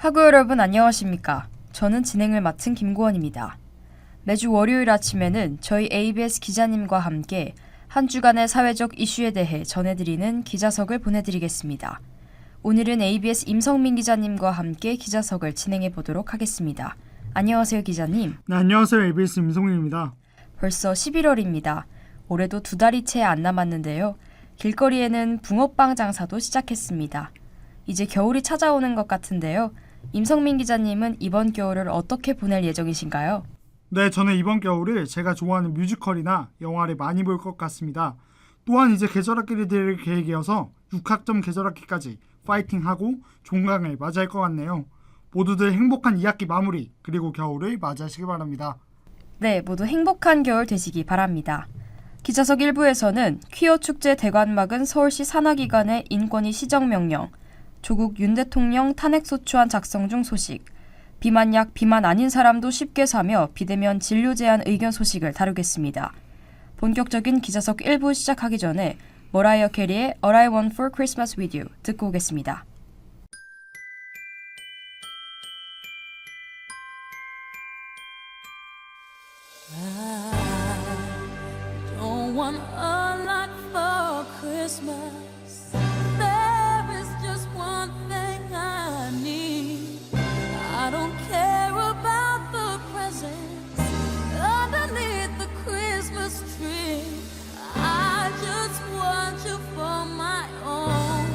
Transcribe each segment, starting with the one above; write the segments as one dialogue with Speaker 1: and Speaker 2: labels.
Speaker 1: 학우 여러분 안녕하십니까? 저는 진행을 맡은 김고원입니다. 매주 월요일 아침에는 저희 ABS 기자님과 함께 한 주간의 사회적 이슈에 대해 전해드리는 기자석을 보내드리겠습니다. 오늘은 ABS 임성민 기자님과 함께 기자석을 진행해 보도록 하겠습니다. 안녕하세요 기자님.
Speaker 2: 네, 안녕하세요. ABS 임성민입니다.
Speaker 1: 벌써 11월입니다. 올해도 2달이 채 안 남았는데요. 길거리에는 붕어빵 장사도 시작했습니다. 이제 겨울이 찾아오는 것 같은데요. 임성민 기자님은 이번 겨울을 어떻게 보낼 예정이신가요?
Speaker 2: 네, 저는 이번 겨울을 제가 좋아하는 뮤지컬이나 영화를 많이 볼 것 같습니다. 또한 이제 계절학기를 될 계획이어서 6학점 계절학기까지 파이팅하고 종강을 맞이할 것 같네요. 모두들 행복한 2학기 마무리 그리고 겨울을 맞이하시길 바랍니다.
Speaker 1: 네, 모두 행복한 겨울 되시기 바랍니다. 기자석 1부에서는 퀴어 축제 대관막은 서울시 산하기관의 인권위 시정명령, 조국 윤 대통령 탄핵소추안 작성 중 소식, 비만약 비만 아닌 사람도 쉽게 사며 비대면 진료 제한 의견 소식을 다루겠습니다. 본격적인 기자석 1부 시작하기 전에 머라이어 캐리의 All I Want for Christmas With You 듣고 오겠습니다.
Speaker 3: I don't want a lot for Christmas. There is just one thing I need. I don't care about the presents underneath the Christmas tree. I just want you for my own,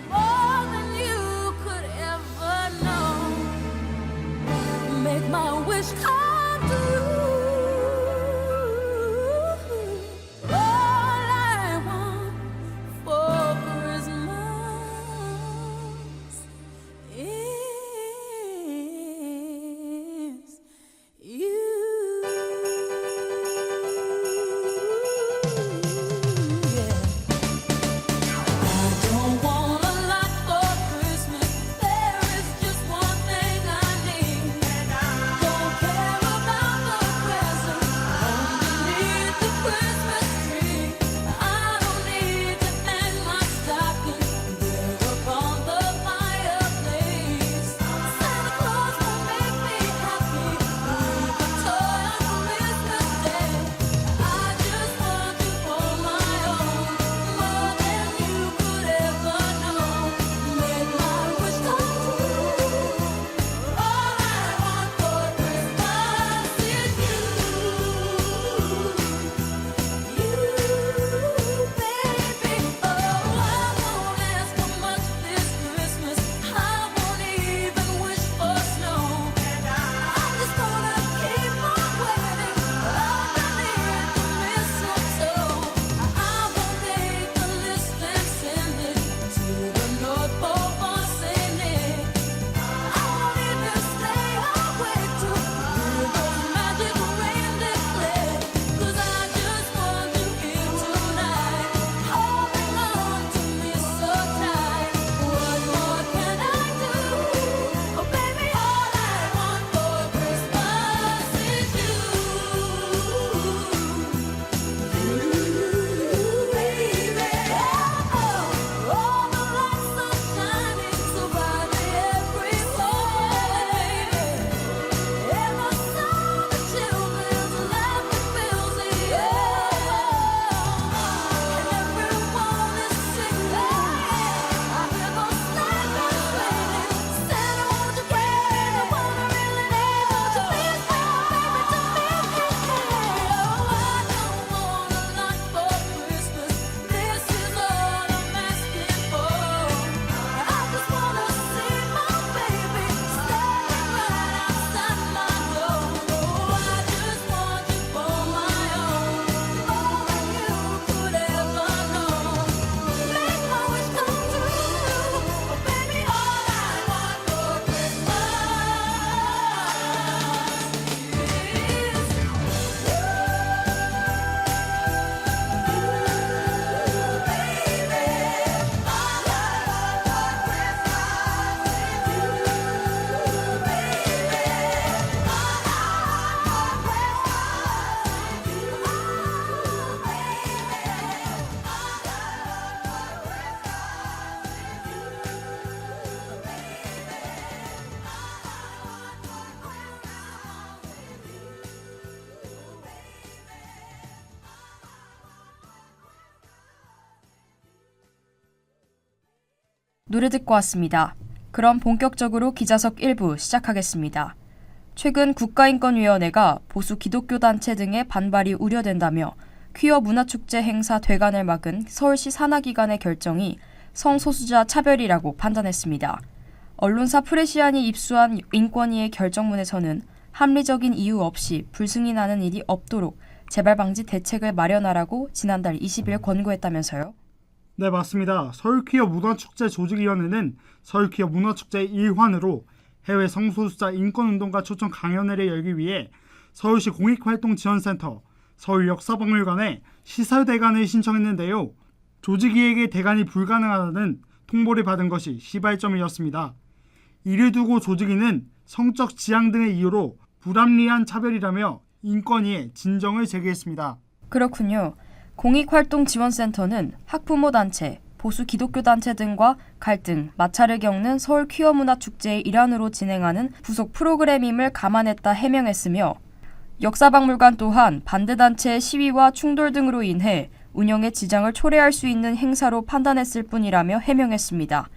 Speaker 3: more than you could ever know. Make my wish come true. All I want for Christmas is you. Yeah. I don't want a lot for Christmas. There is just one thing I need. Don't care about the presents underneath the Christmas tree. I don't need to hang my stocking there upon the fireplace. Santa Claus will make me happy with a toy on Christmas Day. I just want you for
Speaker 1: 노래 듣고 왔습니다. 그럼 본격적으로 기자석 1부 시작하겠습니다. 최근 국가인권위원회가 보수 기독교 단체 등의 반발이 우려된다며 퀴어 문화축제 행사 되관을 막은 서울시 산하기관의 결정이 성소수자 차별이라고 판단했습니다. 언론사 프레시안이 입수한 인권위의 결정문에서는 합리적인 이유 없이 불승인하는 일이 없도록 재발 방지 대책을 마련하라고 지난달 20일 권고했다면서요?
Speaker 2: 네, 맞습니다. 서울퀴어 문화축제 조직위원회는 서울퀴어 문화축제의 일환으로 해외 성소수자 인권운동가 초청 강연회를 열기 위해 서울시 공익활동지원센터, 서울역사박물관에 시설대관을 신청했는데요. 조직위에게 대관이 불가능하다는 통보를 받은 것이 시발점이었습니다. 이를 두고 조직위는 성적 지향 등의 이유로 불합리한 차별이라며 인권위에 진정을 제기했습니다.
Speaker 1: 그렇군요. 공익활동지원센터는 학부모 단체, 보수 기독교 단체 등과 갈등, 마찰을 겪는 서울 퀴어 문화 축제의 일환으로 진행하는 부속 프로그램임을 감안했다 해명했으며 역사박물관 또한 반대 단체의 시위와 충돌 등으로 인해 운영에 지장을 초래할 수 있는 행사로 판단했을 뿐이라며 해명했습니다.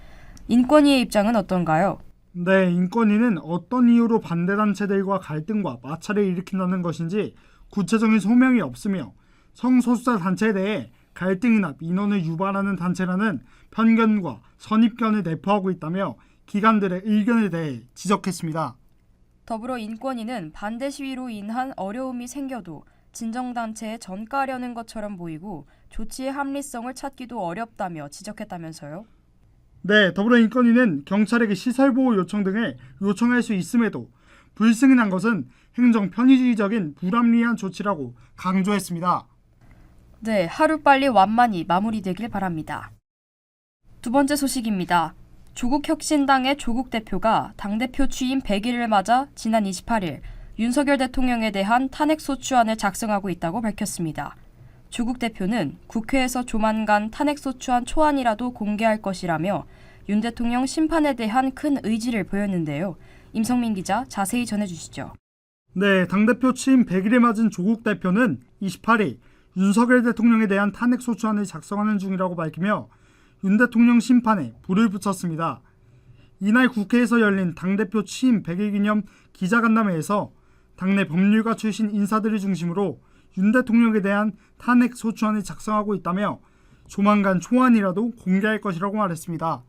Speaker 1: 인권위의 입장은 어떤가요?
Speaker 2: 네, 인권위는 어떤 이유로 반대 단체들과 갈등과 마찰을 일으킨다는 것인지 구체적인 소명이 없으며 성소수자 단체에 대해 갈등이나 민원을 유발하는 단체라는 편견과 선입견을 내포하고 있다며 기관들의 의견에 대해 지적했습니다.
Speaker 1: 더불어 인권위는 반대 시위로 인한 어려움이 생겨도 진정단체에 전가하려는 것처럼 보이고 조치의 합리성을 찾기도 어렵다며 지적했다면서요?
Speaker 2: 네, 더불어 인권위는 경찰에게 시설보호 요청 등을 요청할 수 있음에도 불승인한 것은 행정 편의주의적인 불합리한 조치라고 강조했습니다.
Speaker 1: 네, 하루빨리 완만히 마무리되길 바랍니다. 두 번째 소식입니다. 조국혁신당의 조국 대표가 당대표 취임 100일을 맞아 지난 28일 윤석열 대통령에 대한 탄핵소추안을 작성하고 있다고 밝혔습니다. 조국 대표는 국회에서 조만간 탄핵소추안 초안이라도 공개할 것이라며 윤 대통령 심판에 대한 큰 의지를 보였는데요. 임성민 기자 자세히 전해주시죠.
Speaker 2: 네, 당대표 취임 100일에 맞은 조국 대표는 28일 윤석열 대통령에 대한 탄핵소추안을 작성하는 중이라고 밝히며 윤 대통령 심판에 불을 붙였습니다. 이날 국회에서 열린 당대표 취임 100일 기념 기자간담회에서 당내 법률가 출신 인사들을 중심으로 윤 대통령에 대한 탄핵소추안을 작성하고 있다며 조만간 초안이라도 공개할 것이라고 말했습니다.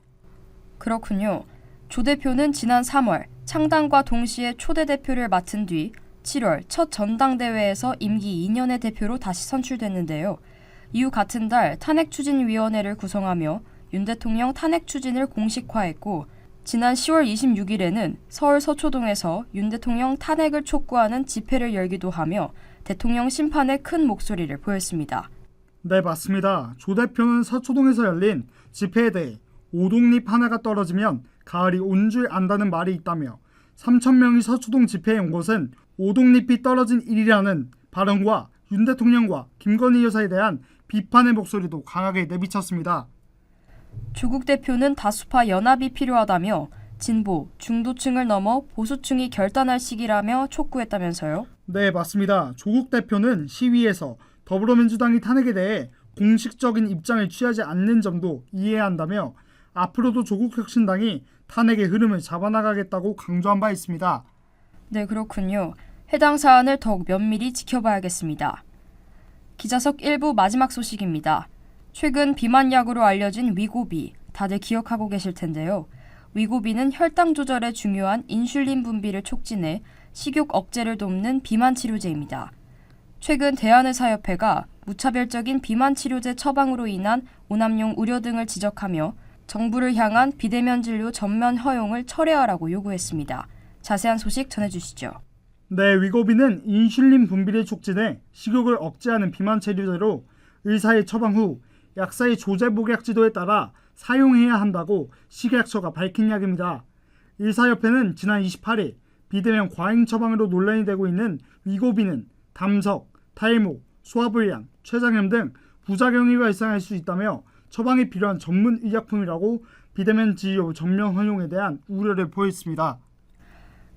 Speaker 1: 그렇군요. 조 대표는 지난 3월 창당과 동시에 초대 대표를 맡은 뒤 7월 첫 전당대회에서 임기 2년의 대표로 다시 선출됐는데요. 이후 같은 달 탄핵추진위원회를 구성하며 윤 대통령 탄핵 추진을 공식화했고 지난 10월 26일에는 서울 서초동에서 윤 대통령 탄핵을 촉구하는 집회를 열기도 하며 대통령 심판에 큰 목소리를 보였습니다.
Speaker 2: 네, 맞습니다. 조 대표는 서초동에서 열린 집회에 대해 오동잎 하나가 떨어지면 가을이 온 줄 안다는 말이 있다며 3,000명이 서초동 집회에 온 것은 오동잎이 떨어진 일이라는 발언과 윤 대통령과 김건희 여사에 대한 비판의 목소리도 강하게 내비쳤습니다.
Speaker 1: 조국 대표는 다수파 연합이 필요하다며 진보, 중도층을 넘어 보수층이 결단할 시기라며 촉구했다면서요?
Speaker 2: 네, 맞습니다. 조국 대표는 시위에서 더불어민주당이 탄핵에 대해 공식적인 입장을 취하지 않는 점도 이해해야 한다며 앞으로도 조국혁신당이 탄핵의 흐름을 잡아나가겠다고 강조한 바 있습니다.
Speaker 1: 네, 그렇군요. 해당 사안을 더욱 면밀히 지켜봐야겠습니다. 기자석 1부 마지막 소식입니다. 최근 비만약으로 알려진 위고비, 다들 기억하고 계실 텐데요. 위고비는 혈당 조절에 중요한 인슐린 분비를 촉진해 식욕 억제를 돕는 비만 치료제입니다. 최근 대한의사협회가 무차별적인 비만 치료제 처방으로 인한 오남용 우려 등을 지적하며 정부를 향한 비대면 진료 전면 허용을 철회하라고 요구했습니다. 자세한 소식 전해주시죠.
Speaker 2: 네, 위고비는 인슐린 분비를 촉진해 식욕을 억제하는 비만 치료제로 의사의 처방 후 약사의 조제 복약 지도에 따라 사용해야 한다고 식약처가 밝힌 약입니다. 의사협회는 지난 28일 비대면 과잉 처방으로 논란이 되고 있는 위고비는 담석, 탈모, 소화불량, 췌장염 등 부작용이 발생할 수 있다며 처방이 필요한 전문 의약품이라고 비대면 진료 전면 허용에 대한 우려를 보였습니다.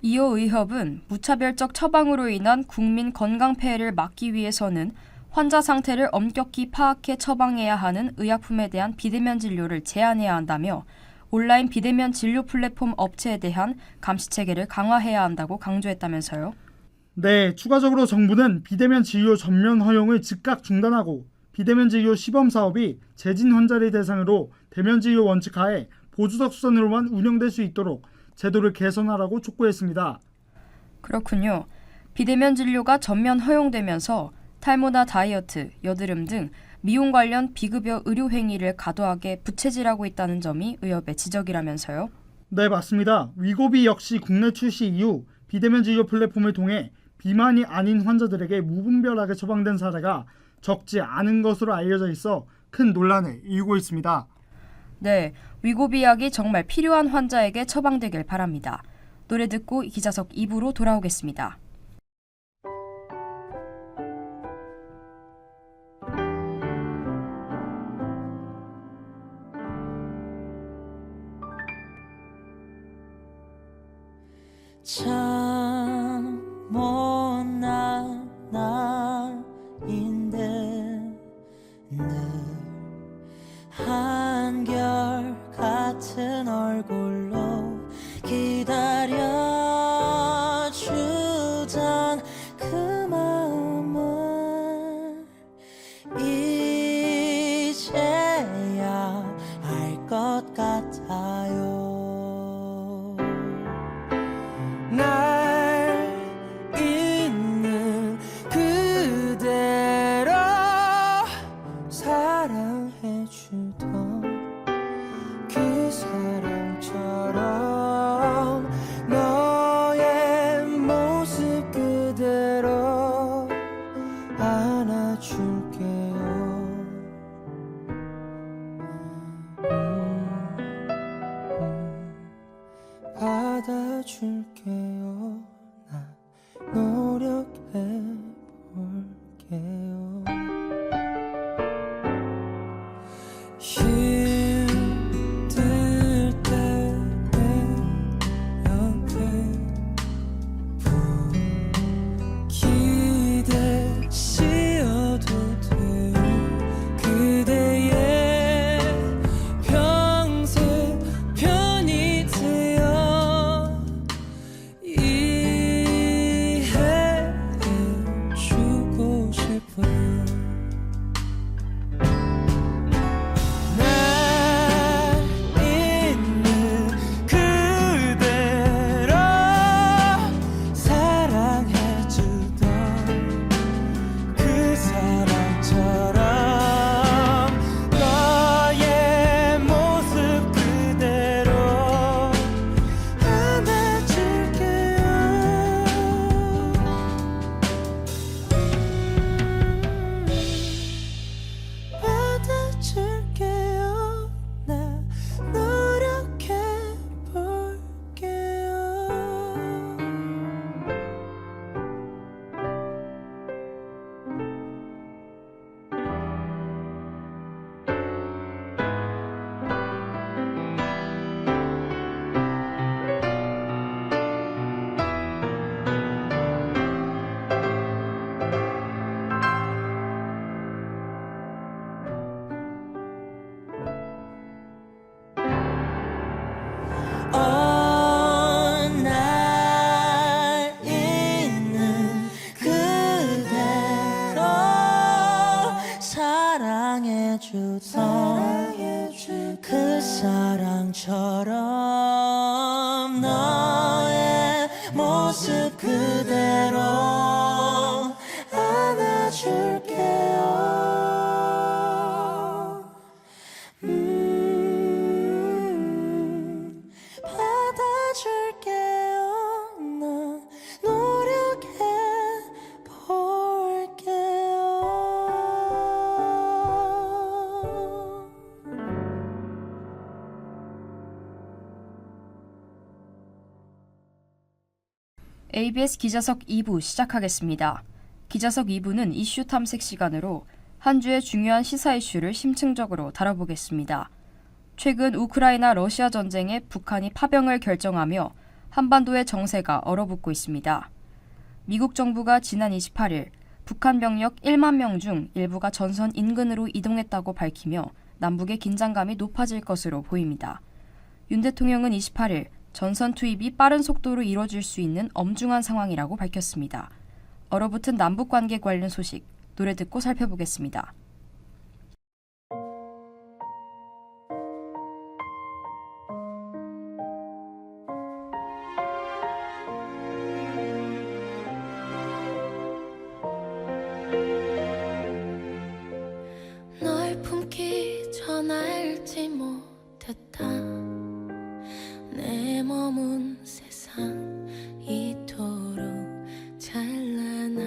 Speaker 1: 이어 의협은 무차별적 처방으로 인한 국민 건강 폐해를 막기 위해서는 환자 상태를 엄격히 파악해 처방해야 하는 의약품에 대한 비대면 진료를 제한해야 한다며 온라인 비대면 진료 플랫폼 업체에 대한 감시 체계를 강화해야 한다고 강조했다면서요.
Speaker 2: 네, 추가적으로 정부는 비대면 진료 전면 허용을 즉각 중단하고 비대면 진료 시범 사업이 재진 환자를 대상으로 대면 진료 원칙 하에 보조적 수단으로만 운영될 수 있도록 제도를 개선하라고 촉구했습니다.
Speaker 1: 그렇군요. 비대면 진료가 전면 허용되면서 탈모나 다이어트, 여드름 등 미용 관련 비급여 의료 행위를 과도하게 부채질하고 있다는 점이 의협의 지적이라면서요.
Speaker 2: 네, 맞습니다. 위고비 역시 국내 출시 이후 비대면 진료 플랫폼을 통해 비만이 아닌 환자들에게 무분별하게 처방된 사례가 적지 않은 것으로 알려져 있어 큰 논란을 일고 있습니다.
Speaker 1: 네, 위고비 약이 정말 필요한 환자에게 처방되길 바랍니다. 노래 듣고 기자석 2부로 돌아오겠습니다.
Speaker 3: 참 못난 나인데 늘 한결같은 얼굴로 기다려주던 그 마음을 이제야 알 것 같아요. 날 있는 그대로 사랑해주던 그 사랑처럼 너의 모습 그대로 안아줄게요. 받아줄게요. 나 노력해볼게요. 힘들 때 내 옆에 기대시어도 돼요. 그대의 평생 편이 되어 이해해주고 싶어요. 날 있는 그대로 사랑해주던 그 사랑처럼 너의 모습 그대로 안아줄게요. 받아줄게요. 나 노력해볼게요. 날 있는 그대로 사랑해주던 그 사랑처럼 너의 모습 그대로 안아줄게요. 받아줄게요. 나 노력해볼게요.
Speaker 1: ABS 기자석 2부 시작하겠습니다. 기자석 2부는 이슈 탐색 시간으로 한 주의 중요한 시사 이슈를 심층적으로 다뤄보겠습니다. 최근 우크라이나 러시아 전쟁에 북한이 파병을 결정하며 한반도의 정세가 얼어붙고 있습니다. 미국 정부가 지난 28일 북한 병력 1만 명 중 일부가 전선 인근으로 이동했다고 밝히며 남북의 긴장감이 높아질 것으로 보입니다. 윤 대통령은 28일 전선 투입이 빠른 속도로 이뤄질 수 있는 엄중한 상황이라고 밝혔습니다. 얼어붙은 남북관계 관련 소식, 노래 듣고 살펴보겠습니다.
Speaker 3: 널 품기 전 알지 못했다. 내 머문 세상 이토록 찬란한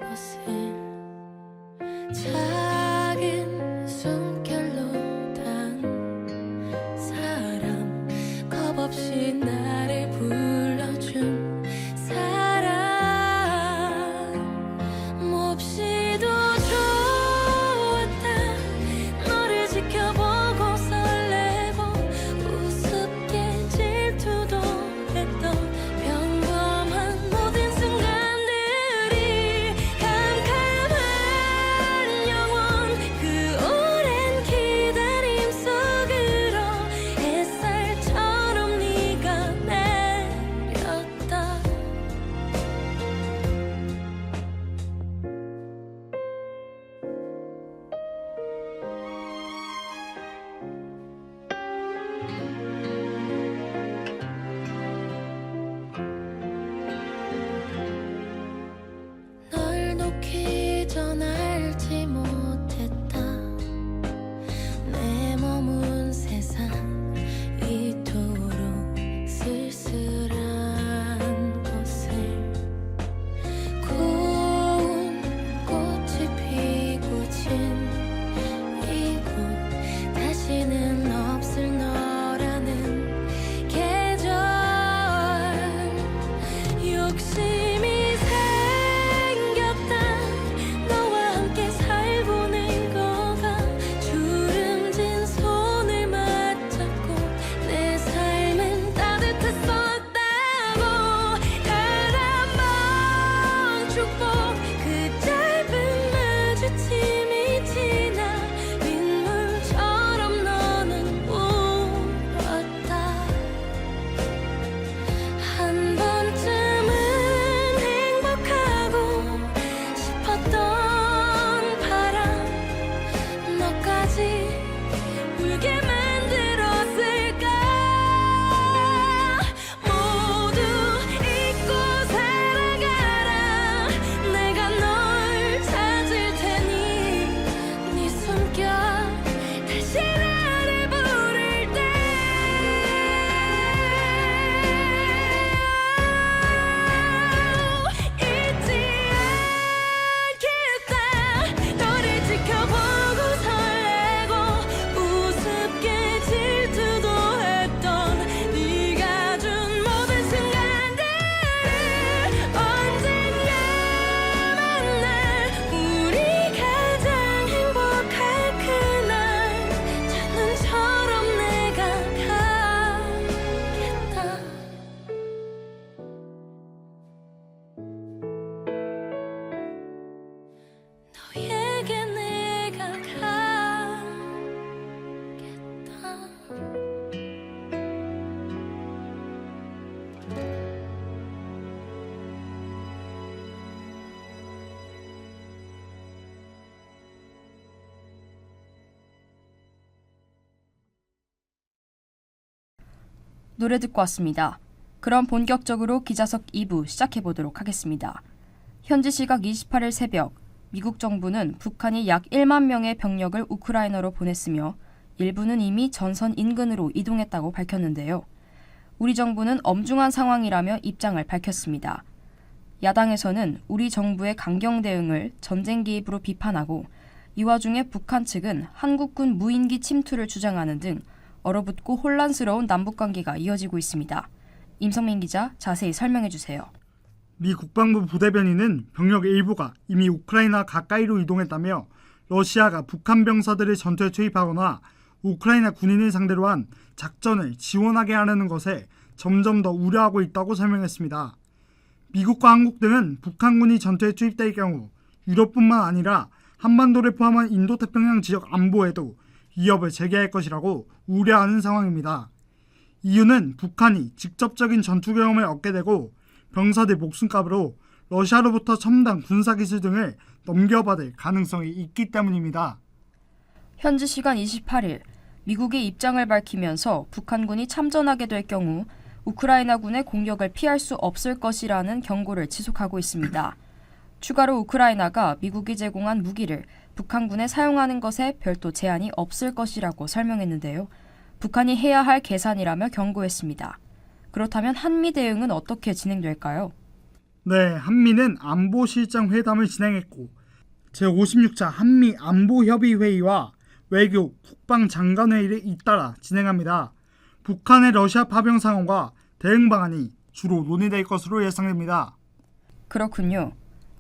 Speaker 3: 것을 작은 숨결로 단 사람, 겁없이 나를 불러준 사람, 몹시도 좋았다. 너를 지켜보고 설레고 우습게 질투도 했던 평범한 모든 순간들이 캄캄한 영원, 그 오랜 기다림 속으로 햇살처럼 네가 내렸다. 널 놓기 전 알지 못했다. 내 머문 세상 이토록 쓸쓸한 곳을 고운 꽃이 피고 진 이곳, 다시는 없을 너라는 계절. 욕심이 생겼다. 너와 함께 살고는 거가 주름진 손을 맞잡고 내 삶은 따뜻했었다고. 단한 번 축복, 그 짧은 마주침이 지나 빗물처럼 너는 울었다. 한 번쯤은 행복하고 싶었던 바람, 너까지 울게 만들었을까. 모두 잊고 살아가라. 내가 널 찾을 테니 네 숨결 다시 나를 부를 때 잊지 않겠다. 너를 지켜보고 설레고 우습게 질투도 했던 네가 준 모든 순간들을 언젠가 만날, 우리 가장 행복할 그날 첫눈처럼 내가 가겠다. 너에게 내가 가겠다.
Speaker 1: 노래 듣고 왔습니다. 그럼 본격적으로 기자석 2부 시작해보도록 하겠습니다. 현지 시각 28일 새벽, 미국 정부는 북한이 약 1만 명의 병력을 우크라이나로 보냈으며 일부는 이미 전선 인근으로 이동했다고 밝혔는데요. 우리 정부는 엄중한 상황이라며 입장을 밝혔습니다. 야당에서는 우리 정부의 강경 대응을 전쟁 개입으로 비판하고, 이 와중에 북한 측은 한국군 무인기 침투를 주장하는 등 얼어붙고 혼란스러운 남북관계가 이어지고 있습니다. 임성민 기자, 자세히 설명해 주세요.
Speaker 2: 미 국방부 부대변인은 병력의 일부가 이미 우크라이나 가까이로 이동했다며 러시아가 북한 병사들을 전투에 투입하거나 우크라이나 군인을 상대로 한 작전을 지원하게 하려는 것에 점점 더 우려하고 있다고 설명했습니다. 미국과 한국 등은 북한군이 전투에 투입될 경우 유럽뿐만 아니라 한반도를 포함한 인도태평양 지역 안보에도 위협을 제기할 것이라고 우려하는 상황입니다. 이유는 북한이 직접적인 전투 경험을 얻게 되고 병사들 목숨값으로 러시아로부터 첨단 군사기술 등을 넘겨받을 가능성이 있기 때문입니다.
Speaker 1: 현지 시간 28일 미국의 입장을 밝히면서 북한군이 참전하게 될 경우 우크라이나군의 공격을 피할 수 없을 것이라는 경고를 지속하고 있습니다. 추가로 우크라이나가 미국이 제공한 무기를 북한군에 사용하는 것에 별도 제한이 없을 것이라고 설명했는데요. 북한이 해야 할 계산이라며 경고했습니다. 그렇다면 한미 대응은 어떻게 진행될까요?
Speaker 2: 네, 한미는 안보실장 회담을 진행했고 제56차 한미 안보협의회의와 외교 국방장관회의를 잇따라 진행합니다. 북한의 러시아 파병 상황과 대응 방안이 주로 논의될 것으로 예상됩니다.
Speaker 1: 그렇군요.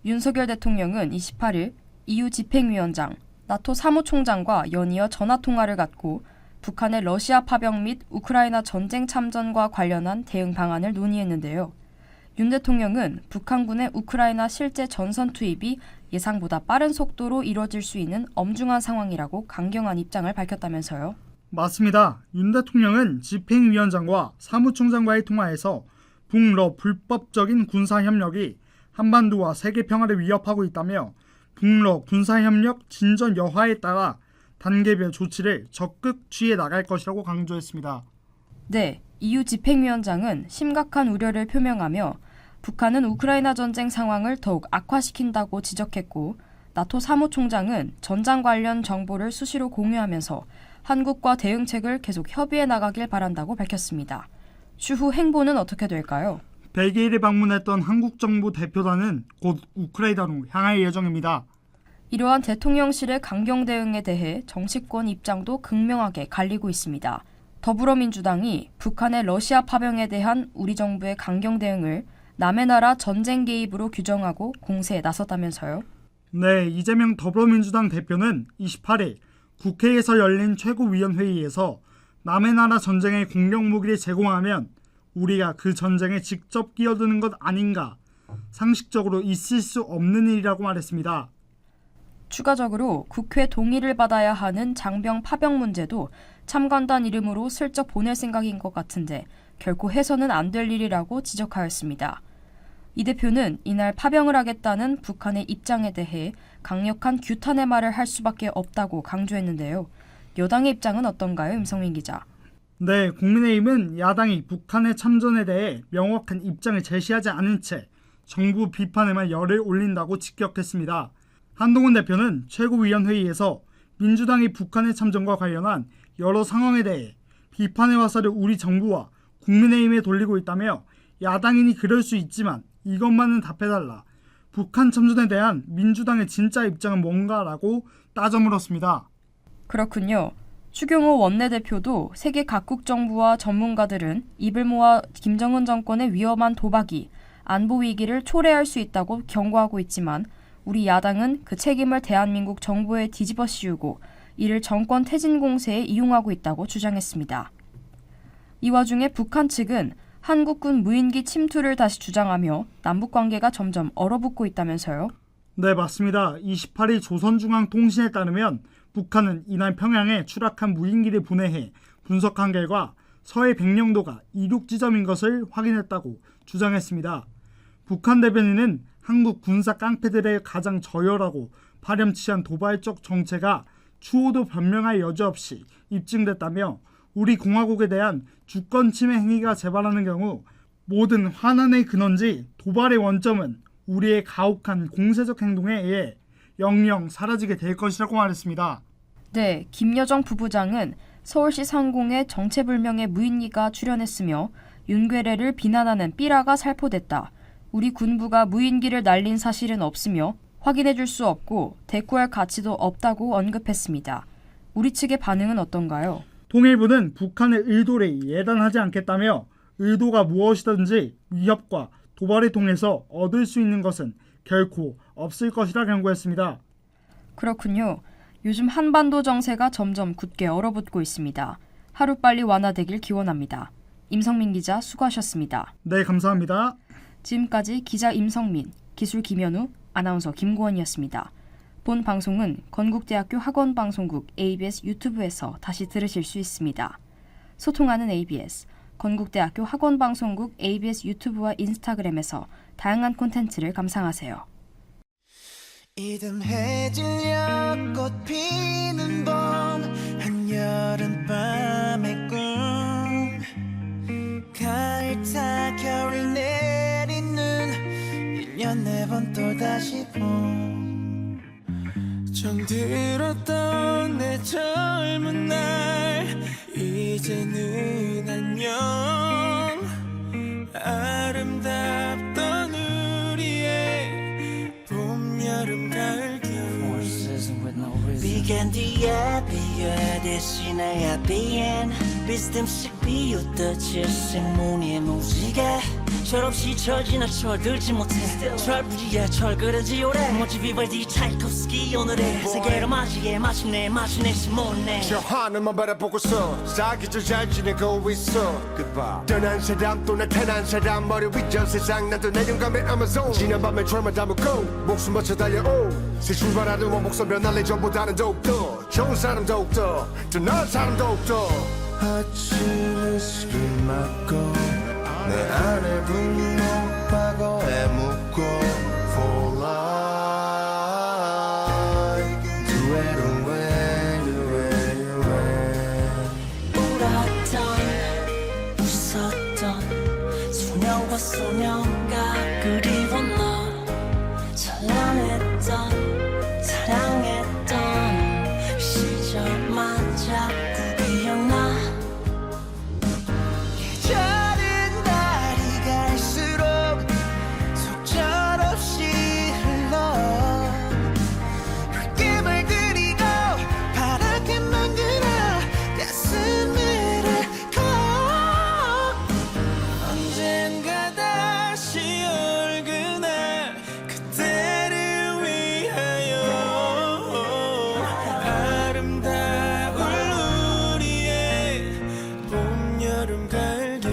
Speaker 1: 윤석열 대통령은 28일 EU 집행위원장, 나토 사무총장과 연이어 전화통화를 갖고 북한의 러시아 파병 및 우크라이나 전쟁 참전과 관련한 대응 방안을 논의했는데요. 윤 대통령은 북한군의 우크라이나 실제 전선 투입이 예상보다 빠른 속도로 이뤄질 수 있는 엄중한 상황이라고 강경한 입장을 밝혔다면서요.
Speaker 2: 맞습니다. 윤 대통령은 집행위원장과 사무총장과의 통화에서 북러 불법적인 군사협력이 한반도와 세계 평화를 위협하고 있다며 북러 군사협력 진전 여하에 따라 단계별 조치를 적극 취해 나갈 것이라고 강조했습니다.
Speaker 1: 네, EU 집행위원장은 심각한 우려를 표명하며 북한은 우크라이나 전쟁 상황을 더욱 악화시킨다고 지적했고 나토 사무총장은 전장 관련 정보를 수시로 공유하면서 한국과 대응책을 계속 협의해 나가길 바란다고 밝혔습니다. 추후 행보는 어떻게 될까요?
Speaker 2: 100일을 방문했던 한국 정부 대표단은 곧 우크라이나로 향할 예정입니다.
Speaker 1: 이러한 대통령실의 강경 대응에 대해 정치권 입장도 극명하게 갈리고 있습니다. 더불어민주당이 북한의 러시아 파병에 대한 우리 정부의 강경 대응을 남의 나라 전쟁 개입으로 규정하고 공세에 나섰다면서요?
Speaker 2: 네, 이재명 더불어민주당 대표는 28일 국회에서 열린 최고위원회의에서 남의 나라 전쟁에 공격 무기를 제공하면 우리가 그 전쟁에 직접 끼어드는 것 아닌가, 상식적으로 있을 수 없는 일이라고 말했습니다.
Speaker 1: 추가적으로 국회 동의를 받아야 하는 장병 파병 문제도 참관단 이름으로 슬쩍 보낼 생각인 것 같은데 결코 해서는 안 될 일이라고 지적하였습니다. 이 대표는 이날 파병을 하겠다는 북한의 입장에 대해 강력한 규탄의 말을 할 수밖에 없다고 강조했는데요. 여당의 입장은 어떤가요, 임성민 기자?
Speaker 2: 네, 국민의힘은 야당이 북한의 참전에 대해 명확한 입장을 제시하지 않은 채 정부 비판에만 열을 올린다고 직격했습니다. 한동훈 대표는 최고위원회의에서 민주당이 북한의 참전과 관련한 여러 상황에 대해 비판의 화살을 우리 정부와 국민의힘에 돌리고 있다며 야당이니 그럴 수 있지만 이것만은 답해달라. 북한 참전에 대한 민주당의 진짜 입장은 뭔가라고 따져 물었습니다.
Speaker 1: 그렇군요. 추경호 원내대표도 세계 각국 정부와 전문가들은 입을 모아 김정은 정권의 위험한 도박이 안보 위기를 초래할 수 있다고 경고하고 있지만 우리 야당은 그 책임을 대한민국 정부에 뒤집어 씌우고 이를 정권 퇴진 공세에 이용하고 있다고 주장했습니다. 이 와중에 북한 측은 한국군 무인기 침투를 다시 주장하며 남북관계가 점점 얼어붙고 있다면서요?
Speaker 2: 네, 맞습니다. 28일 조선중앙통신에 따르면 북한은 이날 평양에 추락한 무인기를 분해해 분석한 결과 서해 백령도가 이륙 지점인 것을 확인했다고 주장했습니다. 북한 대변인은 한국 군사 깡패들의 가장 저열하고 파렴치한 도발적 정체가 추호도 변명할 여지 없이 입증됐다며 우리 공화국에 대한 주권 침해 행위가 재발하는 경우 모든 환난의 근원지 도발의 원점은 우리의 가혹한 공세적 행동에 의해 영영 사라지게 될 것이라고 말했습니다.
Speaker 1: 네, 김여정 부부장은 서울시 상공에 정체불명의 무인기가 출현했으며 윤괴래를 비난하는 삐라가 살포됐다. 우리 군부가 무인기를 날린 사실은 없으며 확인해 줄 수 없고 대꾸할 가치도 없다고 언급했습니다. 우리 측의 반응은 어떤가요?
Speaker 2: 통일부는 북한의 의도를 예단하지 않겠다며 의도가 무엇이든지 위협과 도발을 통해서 얻을 수 있는 것은 결코 없을 것이라 경고했습니다.
Speaker 1: 그렇군요. 요즘 한반도 정세가 점점 굳게 얼어붙고 있습니다. 하루빨리 완화되길 기원합니다. 임성민 기자 수고하셨습니다.
Speaker 2: 네, 감사합니다.
Speaker 1: 지금까지 기자 임성민, 기술 김현우, 아나운서 김고원이었습니다. 본 방송은 건국대학교 학원방송국 ABS 유튜브에서 다시 들으실 수 있습니다. 소통하는 ABS, 건국대학교 학원방송국 ABS 유튜브와 인스타그램에서 다양한 콘텐츠를 감상하세요.
Speaker 4: 이듬해질녘 꽃 피는 봄 한여름밤의 꿈 가을타 겨울 내리는 1년 4번 또다시 봄 정들었던 내 젊은 날 이제는 안녕 아름답던 우리의 봄 여름 가을 겨울 Began 뒤에 비에 대신에 비엔 비스듬씩 비웃던 질색무늬의 무지개 철없이 철지나 철들지 못해 철부지에 철그러지 오래 멋지 비발디 차이콥스키 오늘의 세계로 맞이해 마침내 시몬네
Speaker 5: 저 하늘만 바라보고서 사기절 잘 지내고 있어 Goodbye 떠난 사람 또 나타난 사람 머리 위저 세상 나도 내 영감의 아마존 지난 밤에 철만 담고 목숨 바쳐 달려오 새 출발하는 원목선 변할래 전보다는 더욱더 좋은 사람 더욱더 더 나은 사람 더욱더 아침을 술 맞고 내 안에 분노하고에 묻고 For life Do it away
Speaker 3: 울었던 웃었던 소녀와 소녀가 그리워 너 찬란했던 사랑했던 시절만 자꾸 기억나
Speaker 4: 계절은 날이 갈수록 속절없이 흘러 붉게 물들이고 파랗게 만들어 가슴을 앓고 언젠가 다시 올 그날 그때를 위하여 아름다운 우리의 봄 여름 가을 겨울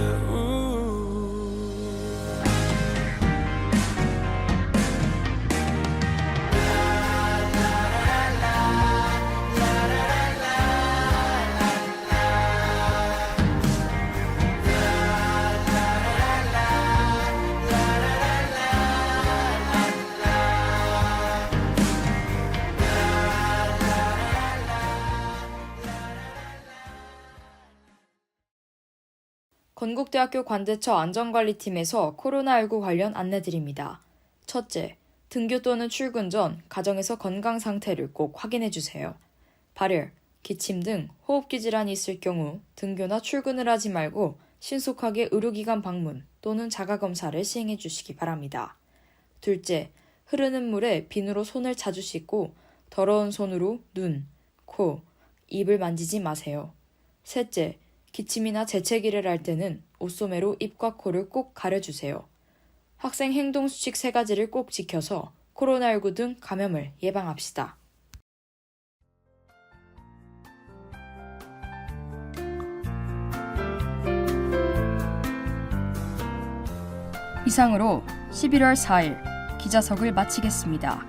Speaker 1: 건국대학교 관제처 안전관리팀에서 코로나19 관련 안내드립니다. 첫째, 등교 또는 출근 전 가정에서 건강 상태를 꼭 확인해주세요. 발열, 기침 등 호흡기 질환이 있을 경우 등교나 출근을 하지 말고 신속하게 의료기관 방문 또는 자가검사를 시행해주시기 바랍니다. 둘째, 흐르는 물에 비누로 손을 자주 씻고 더러운 손으로 눈, 코, 입을 만지지 마세요. 셋째, 기침이나 재채기를 할 때는 옷소매로 입과 코를 꼭 가려주세요. 학생 행동수칙 3가지를 꼭 지켜서 코로나19 등 감염을 예방합시다. 이상으로 11월 4일 기자석을 마치겠습니다.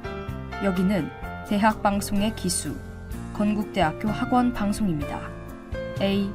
Speaker 1: 여기는 대학방송의 기수, 건국대학교 학원방송입니다. ABS